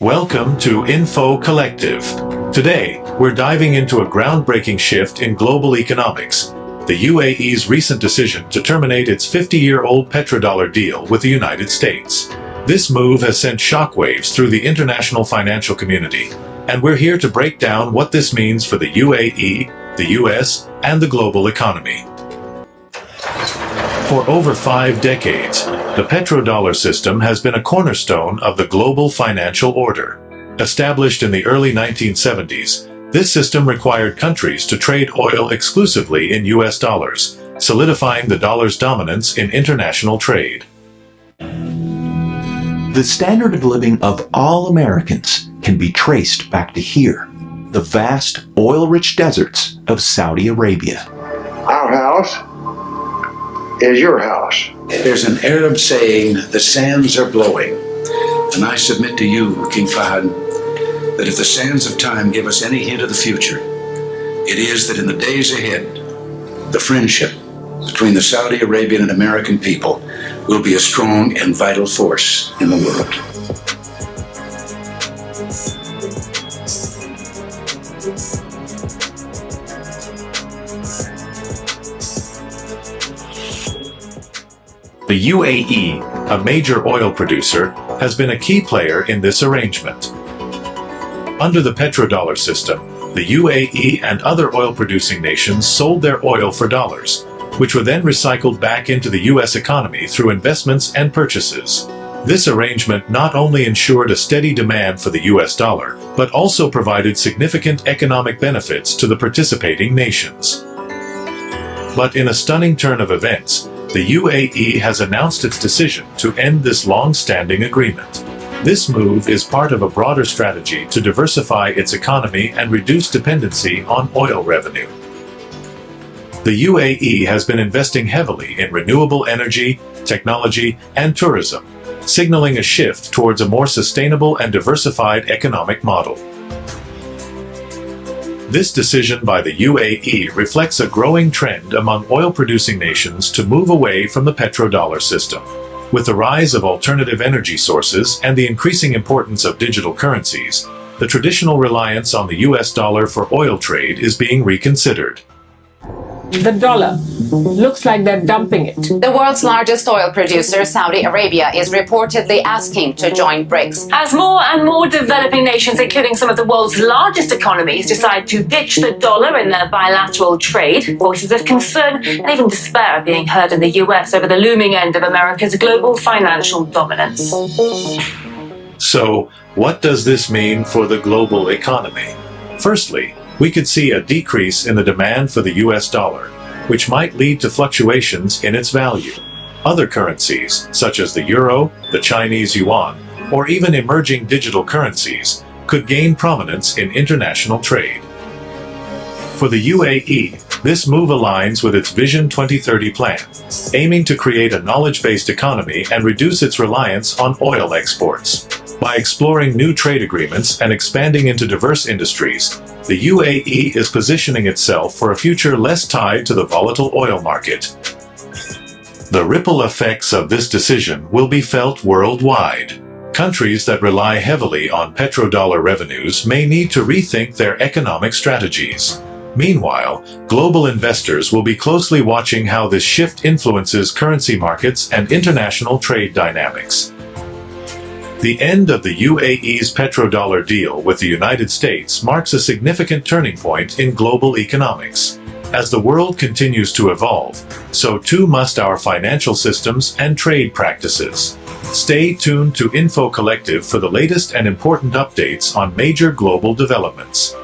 Welcome to Info Collective. Today, we're diving into a groundbreaking shift in global economics, the UAE's recent decision to terminate its 50-year-old petrodollar deal with the United States. This move has sent shockwaves through the international financial community, and we're here to break down what this means for the UAE, the US, and the global economy. For over 5 decades, the petrodollar system has been a cornerstone of the global financial order. Established in the early 1970s, this system required countries to trade oil exclusively in US dollars, solidifying the dollar's dominance in international trade. The standard of living of all Americans can be traced back to here, the vast oil-rich deserts of Saudi Arabia. Our house is your house. There's an Arab saying, the sands are blowing. And I submit to you, King Fahd, that if the sands of time give us any hint of the future, it is that in the days ahead, the friendship between the Saudi Arabian and American people will be a strong and vital force in the world. The UAE, a major oil producer, has been a key player in this arrangement. Under the petrodollar system, the UAE and other oil-producing nations sold their oil for dollars, which were then recycled back into the US economy through investments and purchases. This arrangement not only ensured a steady demand for the US dollar, but also provided significant economic benefits to the participating nations. But in a stunning turn of events, the UAE has announced its decision to end this long-standing agreement. This move is part of a broader strategy to diversify its economy and reduce dependency on oil revenue. The UAE has been investing heavily in renewable energy, technology, and tourism, signaling a shift towards a more sustainable and diversified economic model. This decision by the UAE reflects a growing trend among oil-producing nations to move away from the petrodollar system. With the rise of alternative energy sources and the increasing importance of digital currencies, the traditional reliance on the US dollar for oil trade is being reconsidered. The dollar. Looks like they're dumping it. The world's largest oil producer, Saudi Arabia, is reportedly asking to join BRICS. As more and more developing nations, including some of the world's largest economies, decide to ditch the dollar in their bilateral trade, voices of concern and even despair are being heard in the US over the looming end of America's global financial dominance. So, what does this mean for the global economy? Firstly, we could see a decrease in the demand for the US dollar, which might lead to fluctuations in its value. Other currencies, such as the euro, the Chinese yuan, or even emerging digital currencies, could gain prominence in international trade. For the UAE, this move aligns with its Vision 2030 plan, aiming to create a knowledge-based economy and reduce its reliance on oil exports. By exploring new trade agreements and expanding into diverse industries, the UAE is positioning itself for a future less tied to the volatile oil market. The ripple effects of this decision will be felt worldwide. Countries that rely heavily on petrodollar revenues may need to rethink their economic strategies. Meanwhile, global investors will be closely watching how this shift influences currency markets and international trade dynamics. The end of the UAE's petrodollar deal with the United States marks a significant turning point in global economics. As the world continues to evolve, so too must our financial systems and trade practices. Stay tuned to Info Collective for the latest and important updates on major global developments.